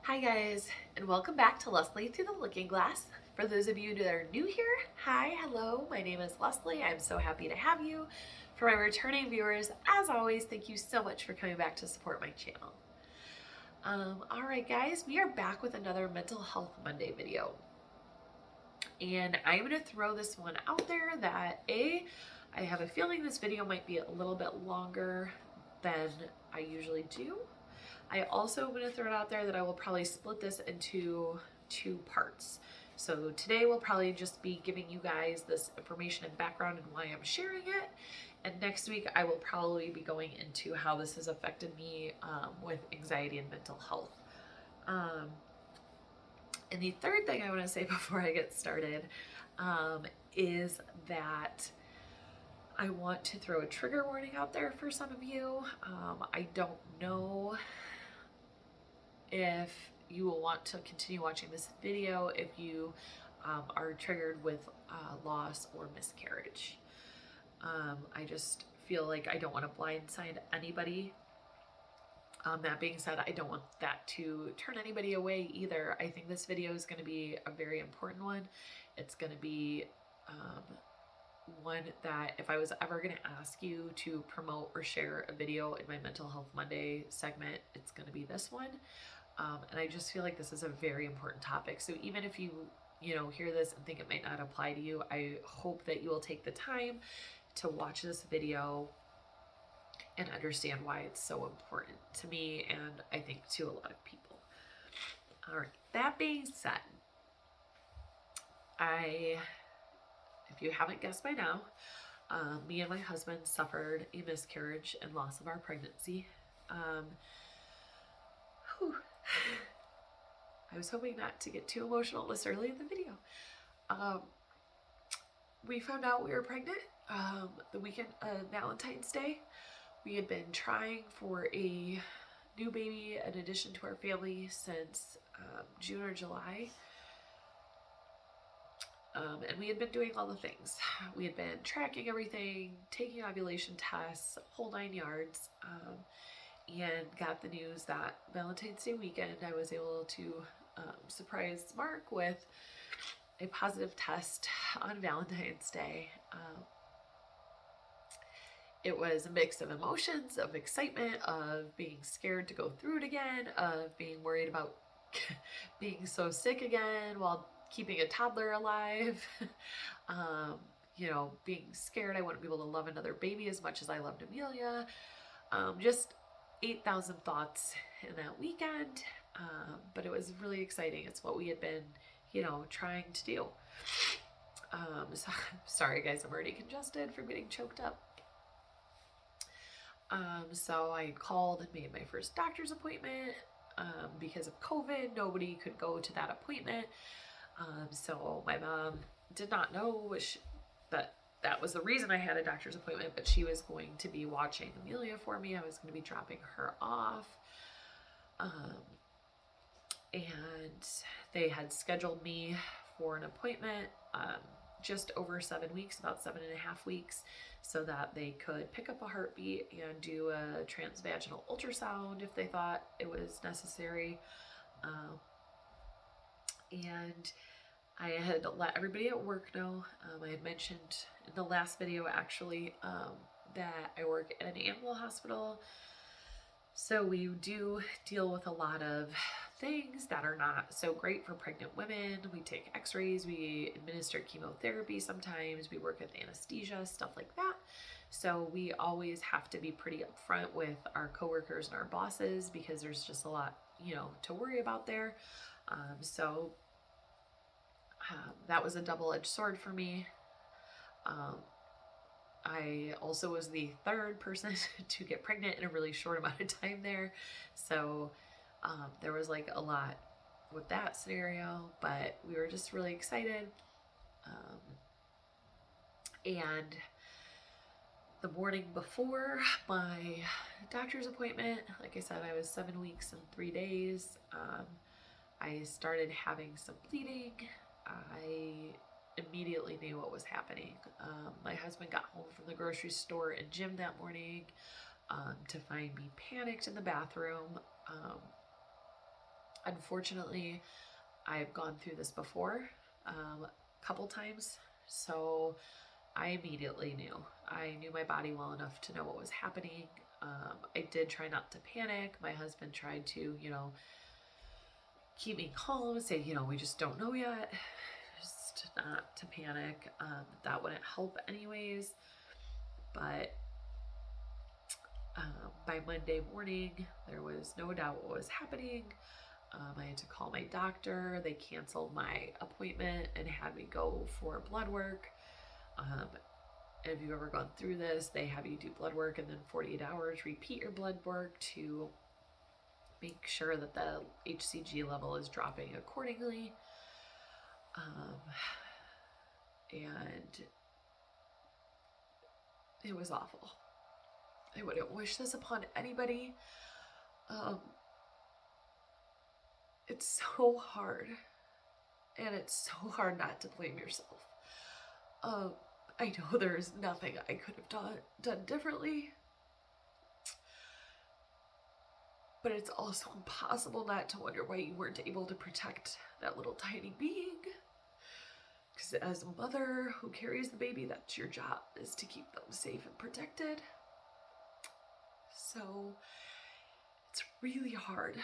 Hi guys, and welcome back to Leslie Through the Looking Glass. For those of you that are new here, hi, hello, my name is Leslie. I'm so happy to have you. For my returning viewers, as always, thank you so much for coming back to support my channel. All right guys, we are back with another Mental Health Monday video. And I'm going to throw this one out there that I have a feeling this video might be a little bit longer than I usually do. I also am going to throw it out there that I will probably split this into two parts. So today we'll probably just be giving you guys this information and background and why I'm sharing it. And next week I will probably be going into how this has affected me with anxiety and mental health. And the third thing I want to say before I get started is that I want to throw a trigger warning out there for some of you. I don't know if you will want to continue watching this video if you are triggered with loss or miscarriage. I just feel like I don't want to blindside anybody. That being said, I don't want that to turn anybody away either. I think this video is going to be a very important one. It's going to be one that if I was ever going to ask you to promote or share a video in my Mental Health Monday segment, it's going to be this one. And I just feel like this is a very important topic. So even if you hear this and think it might not apply to you, I hope that you will take the time to watch this video and understand why it's so important to me and I think to a lot of people. All right, that being said, if you haven't guessed by now, me and my husband suffered a miscarriage and loss of our pregnancy. I was hoping not to get too emotional this early in the video. We found out we were pregnant the weekend of Valentine's Day. We had been trying for a new baby in addition to our family since June or July. And we had been doing all the things. We had been tracking everything, taking ovulation tests, whole 9 yards, and got the news that Valentine's Day weekend I was able to surprise Mark with a positive test on Valentine's Day. It was a mix of emotions, of excitement, of being scared to go through it again, of being worried about being so sick again while keeping a toddler alive. Being scared I wouldn't be able to love another baby as much as I loved Amelia. Just 8,000 thoughts in that weekend. But it was really exciting. It's what we had been, trying to do. Sorry guys, I'm already congested from getting choked up. So I called and made my first doctor's appointment. Because of COVID, nobody could go to that appointment. So my mom did not know that was the reason I had a doctor's appointment, but she was going to be watching Amelia for me. I was going to be dropping her off. And they had scheduled me for an appointment just over 7 weeks, about 7.5 weeks, so that they could pick up a heartbeat and do a transvaginal ultrasound if they thought it was necessary. And I had let everybody at work know. I had mentioned in the last video actually that I work at an animal hospital. So we do deal with a lot of things that are not so great for pregnant women. We take x-rays, we administer chemotherapy sometimes, we work with anesthesia, stuff like that. So we always have to be pretty upfront with our coworkers and our bosses because there's just a lot, to worry about there. That was a double-edged sword for me. I also was the third person to get pregnant in a really short amount of time there. So there was like a lot with that scenario, but we were just really excited. And the morning before my doctor's appointment, like I said, I was 7 weeks and 3 days. I started having some bleeding. I immediately knew what was happening. My husband got home from the grocery store and gym that morning to find me panicked in the bathroom. Unfortunately, I've gone through this before, a couple times, so I immediately knew. I knew my body well enough to know what was happening. I did try not to panic. My husband tried to, keep me calm and say, we just don't know yet. Just not to panic. That wouldn't help anyways. But by Monday morning, there was no doubt what was happening. I had to call my doctor. They canceled my appointment and had me go for blood work. If you've ever gone through this, they have you do blood work and then 48 hours repeat your blood work to make sure that the HCG level is dropping accordingly. And it was awful. I wouldn't wish this upon anybody. It's so hard. And it's so hard not to blame yourself. I know there's nothing I could have done differently. But it's also impossible not to wonder why you weren't able to protect that little tiny being. Because as a mother who carries the baby, that's your job, is to keep them safe and protected. So it's really hard.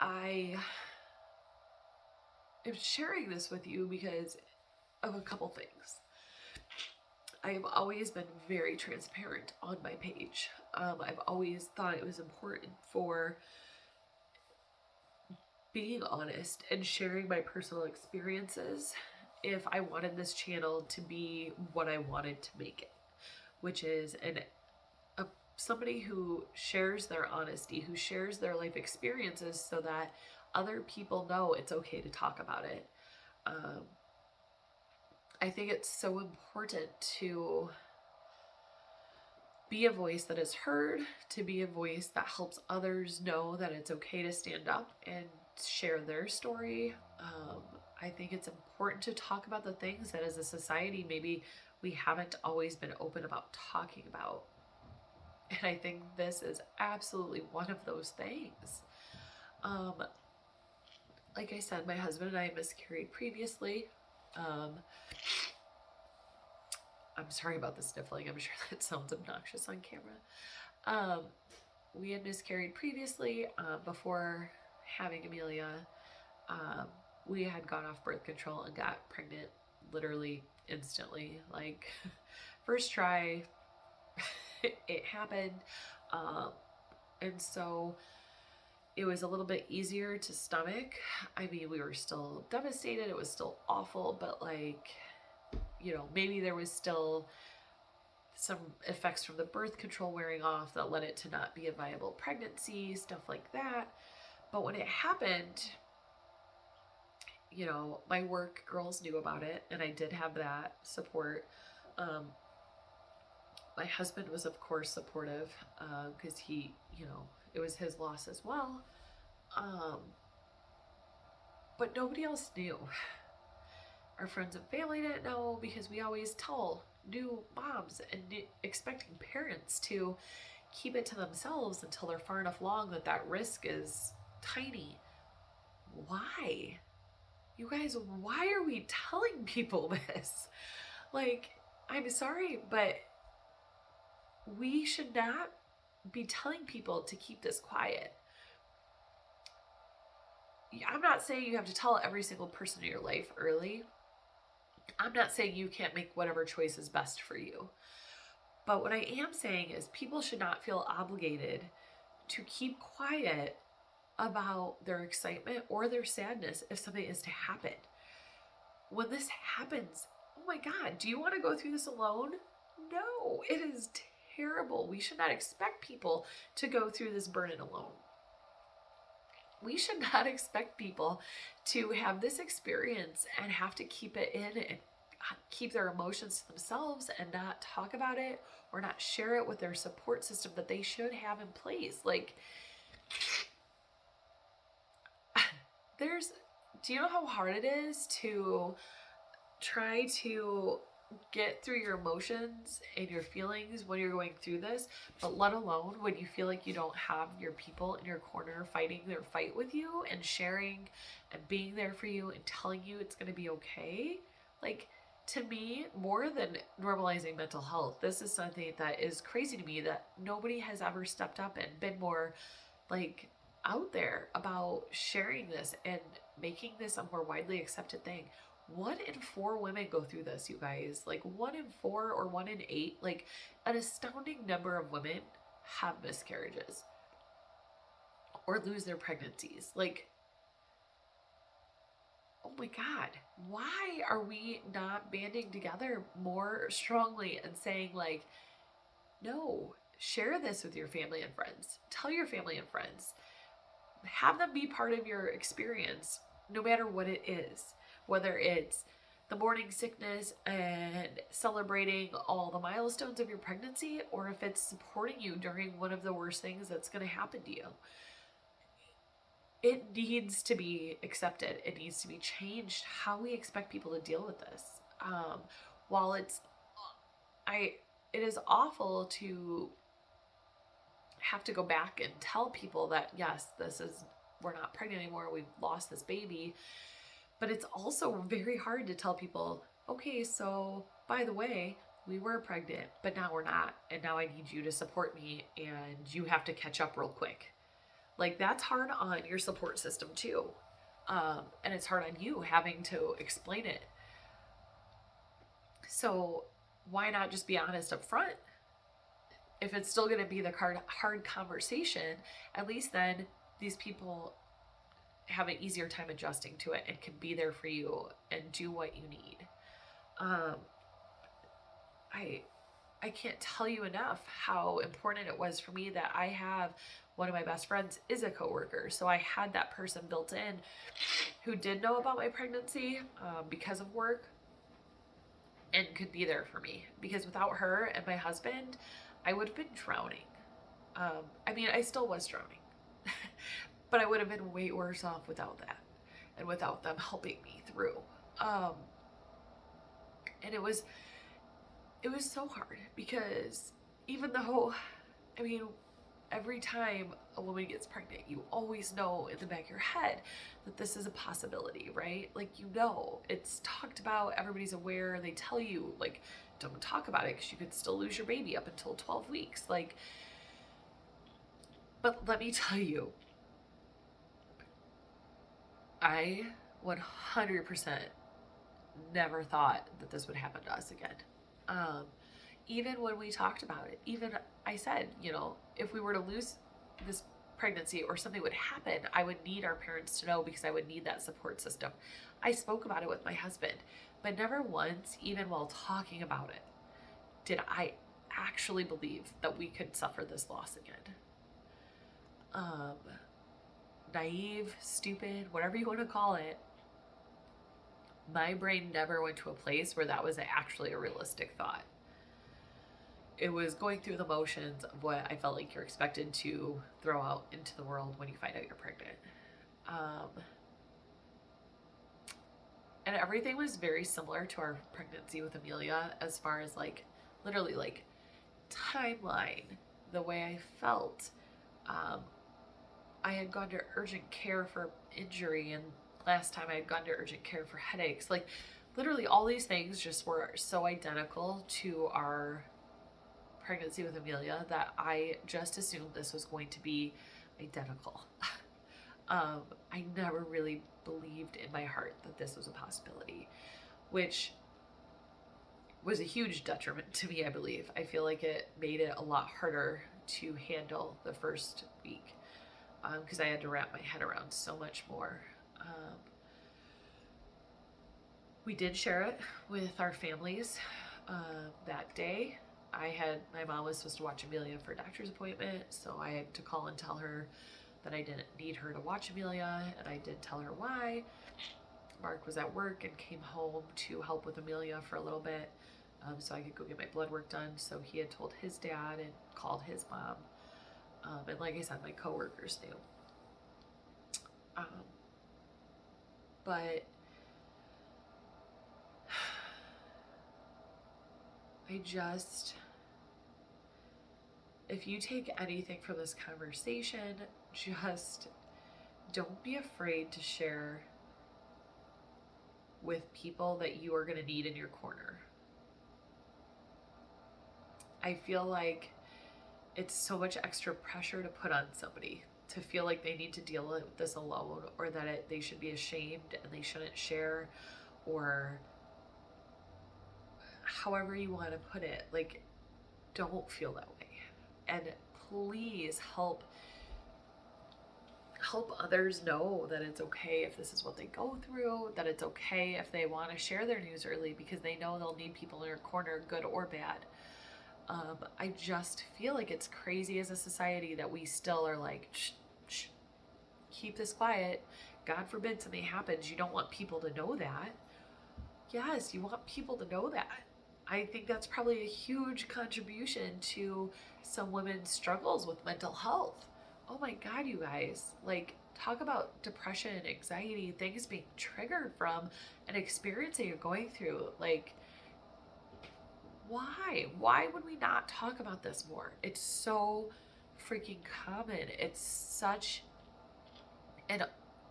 I am sharing this with you because of a couple things. I've always been very transparent on my page. I've always thought it was important for being honest and sharing my personal experiences if I wanted this channel to be what I wanted to make it, which is somebody who shares their honesty, who shares their life experiences so that other people know it's okay to talk about it. I think it's so important to be a voice that is heard, to be a voice that helps others know that it's okay to stand up and share their story. I think it's important to talk about the things that as a society maybe we haven't always been open about talking about. And I think this is absolutely one of those things. Like I said, my husband and I miscarried previously. I'm sorry about the sniffling. I'm sure that sounds obnoxious on camera. We had miscarried previously before having Amelia. We had gone off birth control and got pregnant literally instantly. Like, first try, it happened. And so it was a little bit easier to stomach. I mean, we were still devastated. It was still awful, but maybe there was still some effects from the birth control wearing off that led it to not be a viable pregnancy, stuff like that. But when it happened, my work girls knew about it, and I did have that support. My husband was, of course, supportive because he, it was his loss as well. But nobody else knew. Our friends and family didn't know because we always tell new moms and expecting parents to keep it to themselves until they're far enough along that risk is tiny. Why? You guys, why are we telling people this? Like, I'm sorry, but we should not be telling people to keep this quiet. I'm not saying you have to tell every single person in your life early. I'm not saying you can't make whatever choice is best for you. But what I am saying is people should not feel obligated to keep quiet about their excitement or their sadness if something is to happen. When this happens, oh my God, do you want to go through this alone? No, it is terrible. We should not expect people to go through this burden alone. We should not expect people to have this experience and have to keep it in and keep their emotions to themselves and not talk about it or not share it with their support system that they should have in place. Like, do you know how hard it is to try to get through your emotions and your feelings when you're going through this, but let alone when you feel like you don't have your people in your corner fighting their fight with you and sharing and being there for you and telling you it's going to be okay. Like, to me, more than normalizing mental health, this is something that is crazy to me that nobody has ever stepped up and been more like out there about sharing this and making this a more widely accepted thing. 1 in 4 women go through this, you guys. Like 1 in 4 or 1 in 8. Like an astounding number of women have miscarriages or lose their pregnancies. Like, oh my God, why are we not banding together more strongly and saying, like, no, share this with your family and friends. Tell your family and friends. Have them be part of your experience, no matter what it is. Whether it's the morning sickness and celebrating all the milestones of your pregnancy, or if it's supporting you during one of the worst things that's going to happen to you. It needs to be accepted. It needs to be changed how we expect people to deal with this. While it is awful to have to go back and tell people that, yes, we're not pregnant anymore, we've lost this baby. But it's also very hard to tell people, okay, so by the way, we were pregnant, but now we're not. And now I need you to support me and you have to catch up real quick. Like, that's hard on your support system too. And it's hard on you having to explain it. So why not just be honest up front? If it's still going to be the hard conversation, at least then these people have an easier time adjusting to it and can be there for you and do what you need. I can't tell you enough how important it was for me that I have one of my best friends is a coworker. So I had that person built in who did know about my pregnancy because of work and could be there for me. Because without her and my husband, I would have been drowning. I still was drowning. But I would have been way worse off without that and without them helping me through. And it was so hard because even though, every time a woman gets pregnant, you always know in the back of your head that this is a possibility, right? Like, it's talked about, everybody's aware, they tell you, like, don't talk about it because you could still lose your baby up until 12 weeks. Like, but let me tell you, I 100% never thought that this would happen to us again. Even when we talked about it, even I said, if we were to lose this pregnancy or something would happen, I would need our parents to know because I would need that support system. I spoke about it with my husband, but never once, even while talking about it, did I actually believe that we could suffer this loss again. Naive, stupid, whatever you want to call it, my brain never went to a place where that was actually a realistic thought. It was going through the motions of what I felt like you're expected to throw out into the world when you find out you're pregnant. And everything was very similar to our pregnancy with Amelia as far as literally timeline, the way I felt. I had gone to urgent care for injury, and last time I had gone to urgent care for headaches. Like, literally all these things just were so identical to our pregnancy with Amelia that I just assumed this was going to be identical. I never really believed in my heart that this was a possibility, which was a huge detriment to me, I believe. I feel like it made it a lot harder to handle the first week because I had to wrap my head around so much more. We did share it with our families that day. My mom was supposed to watch Amelia for a doctor's appointment, so I had to call and tell her that I didn't need her to watch Amelia, and I did tell her why. Mark was at work and came home to help with Amelia for a little bit, so I could go get my blood work done. So he had told his dad and called his mom, and like I said, my coworkers knew. But if you take anything from this conversation, just don't be afraid to share with people that you are going to need in your corner. I feel like it's so much extra pressure to put on somebody to feel like they need to deal with this alone, or that they should be ashamed and they shouldn't share, or however you want to put it. Like, don't feel that way. And please help others know that it's okay if this is what they go through, that it's okay if they want to share their news early, because they know they'll need people in their corner, good or bad. I just feel like it's crazy as a society that we still are like, shh, shh, keep this quiet. God forbid something happens. You don't want people to know that. Yes, you want people to know that. I think that's probably a huge contribution to some women's struggles with mental health. Oh my God, you guys. Like, talk about depression, anxiety, things being triggered from an experience that you're going through. Like, why? Why would we not talk about this more? It's so freaking common. It's such an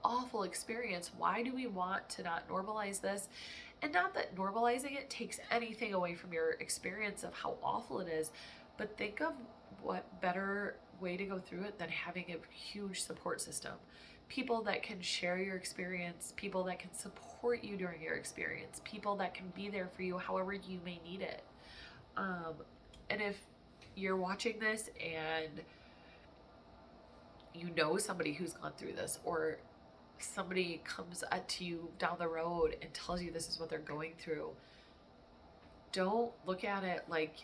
awful experience. Why do we want to not normalize this? And not that normalizing it takes anything away from your experience of how awful it is, but think of what better way to go through it than having a huge support system. People that can share your experience, people that can support you during your experience, people that can be there for you however you may need it. And if you're watching this and you know somebody who's gone through this, or somebody comes up to you down the road and tells you this is what they're going through, don't look at it like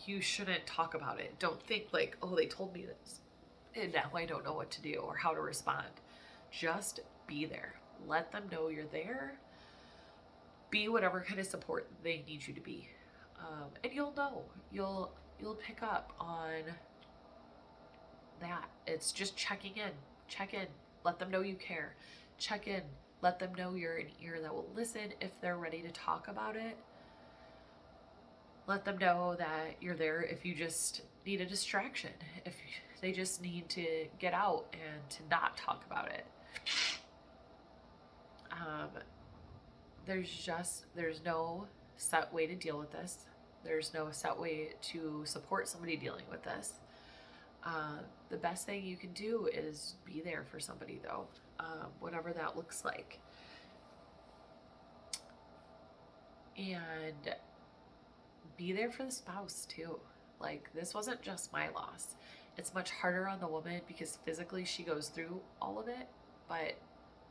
you shouldn't talk about it. Don't think like, oh, they told me this and now I don't know what to do or how to respond. Just be there. Let them know you're there. Be whatever kind of support they need you to be. And you'll know. You'll pick up on that. It's just checking in. Check in. Let them know you care. Check in. Let them know you're an ear that will listen if they're ready to talk about it. Let them know that you're there if you just need a distraction. If they just need to get out and to not talk about it. There's no set way to deal with this. There's no set way to support somebody dealing with this. The best thing you can do is be there for somebody, though, whatever that looks like. And be there for the spouse, too. Like, this wasn't just my loss. It's much harder on the woman because physically she goes through all of it, but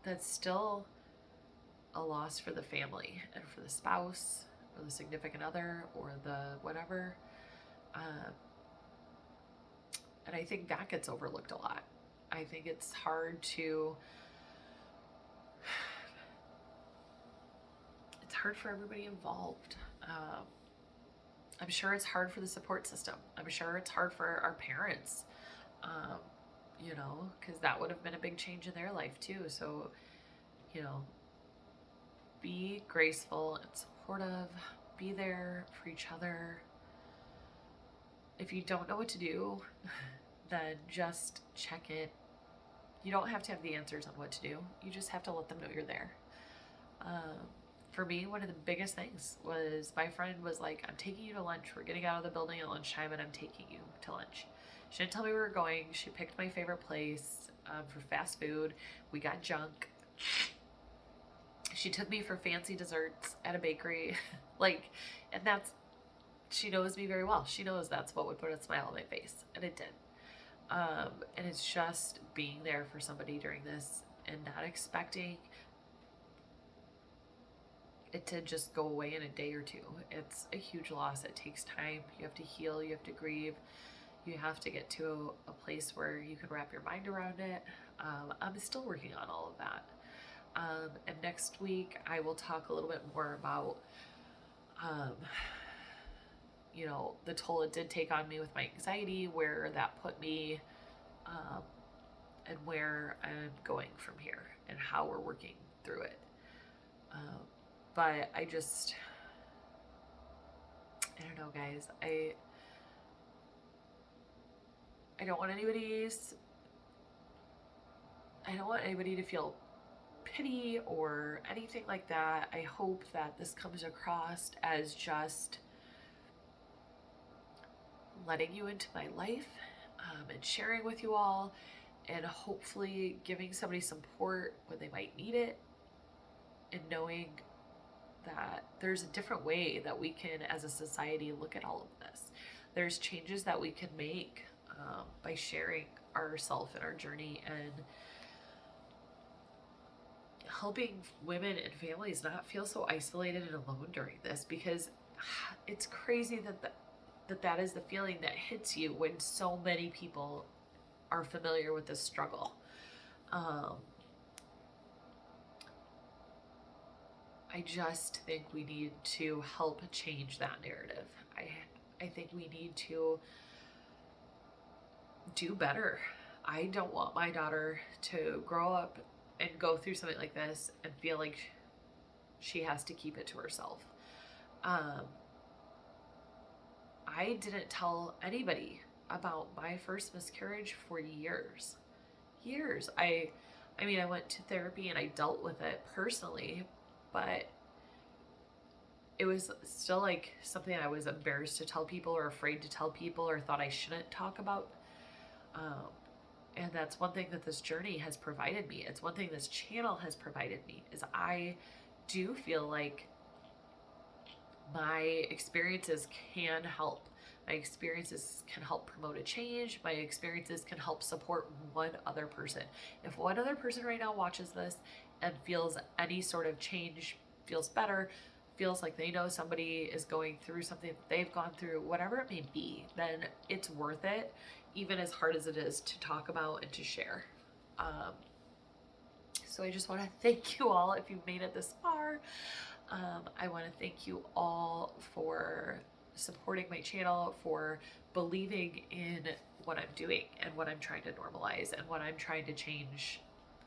that's still a loss for the family and for the spouse or the significant other or the whatever. And I think that gets overlooked a lot. I think it's hard for everybody involved. I'm sure it's hard for the support system. I'm sure it's hard for our parents, because that would have been a big change in their life too. So, be graceful and supportive. Be there for each other. If you don't know what to do, then just check in. You don't have to have the answers on what to do. You just have to let them know you're there. For me, one of the biggest things was my friend was like, I'm taking you to lunch. We're getting out of the building at lunchtime and I'm taking you to lunch. She didn't tell me where we were going. She picked my favorite place for fast food. We got junk. She took me for fancy desserts at a bakery. And she knows me very well. She knows that's what would put a smile on my face. And it did. And it's just being there for somebody during this and not expecting it to just go away in a day or two. It's a huge loss. It takes time. You have to heal. You have to grieve. You have to get to a place where you can wrap your mind around it. I'm still working on all of that. And next week I will talk a little bit more about, the toll it did take on me with my anxiety, where that put me, and where I'm going from here and how we're working through it. But I don't know, guys. I don't want anybody to feel pity or anything like that. I hope that this comes across as just letting you into my life, and sharing with you all, and hopefully giving somebody support when they might need it, and knowing that there's a different way that we can, as a society, look at all of this. There's changes that we can make by sharing ourselves and our journey, and helping women and families not feel so isolated and alone during this, because it's crazy that is the feeling that hits you when so many people are familiar with this struggle. I just think we need to help change that narrative. I think we need to do better. I don't want my daughter to grow up and go through something like this and feel like she has to keep it to herself. I didn't tell anybody about my first miscarriage for years. I mean, I went to therapy and I dealt with it personally, but it was still like something I was embarrassed to tell people, or afraid to tell people, or thought I shouldn't talk about. And that's one thing that this journey has provided me. It's one thing this channel has provided me, is I do feel like my experiences can help. My experiences can help promote a change. My experiences can help support one other person. If one other person right now watches this and feels any sort of change, feels better, feels like they know somebody is going through something that they've gone through, whatever it may be, then it's worth it, even as hard as it is to talk about and to share. So I just want to thank you all if you've made it this far. I want to thank you all for supporting my channel, for believing in what I'm doing and what I'm trying to normalize and what I'm trying to change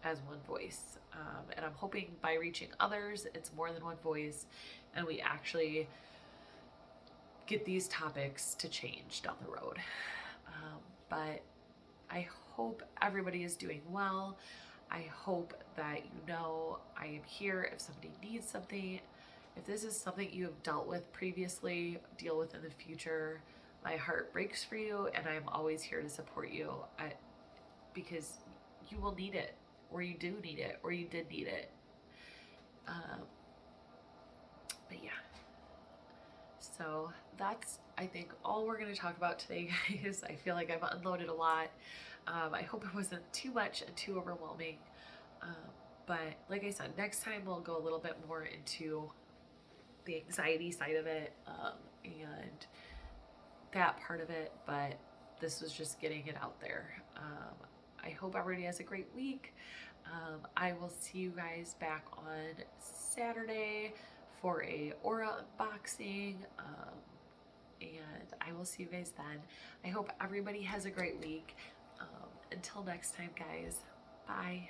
as one voice. And I'm hoping by reaching others, it's more than one voice, and we actually get these topics to change down the road. But I hope everybody is doing well. I hope that you know I am here if somebody needs something. If this is something you have dealt with previously, deal with in the future, my heart breaks for you, and I'm always here to support you, because you will need it, or you do need it, or you did need it. But yeah. So that's, I think, all we're going to talk about today, guys. I feel like I've unloaded a lot. I hope it wasn't too much and too overwhelming. But like I said, next time we'll go a little bit more into the anxiety side of it, and that part of it. But this was just getting it out there. I hope everybody has a great week. I will see you guys back on Saturday for a Aura unboxing, and I will see you guys then. I hope everybody has a great week. Until next time, guys. Bye.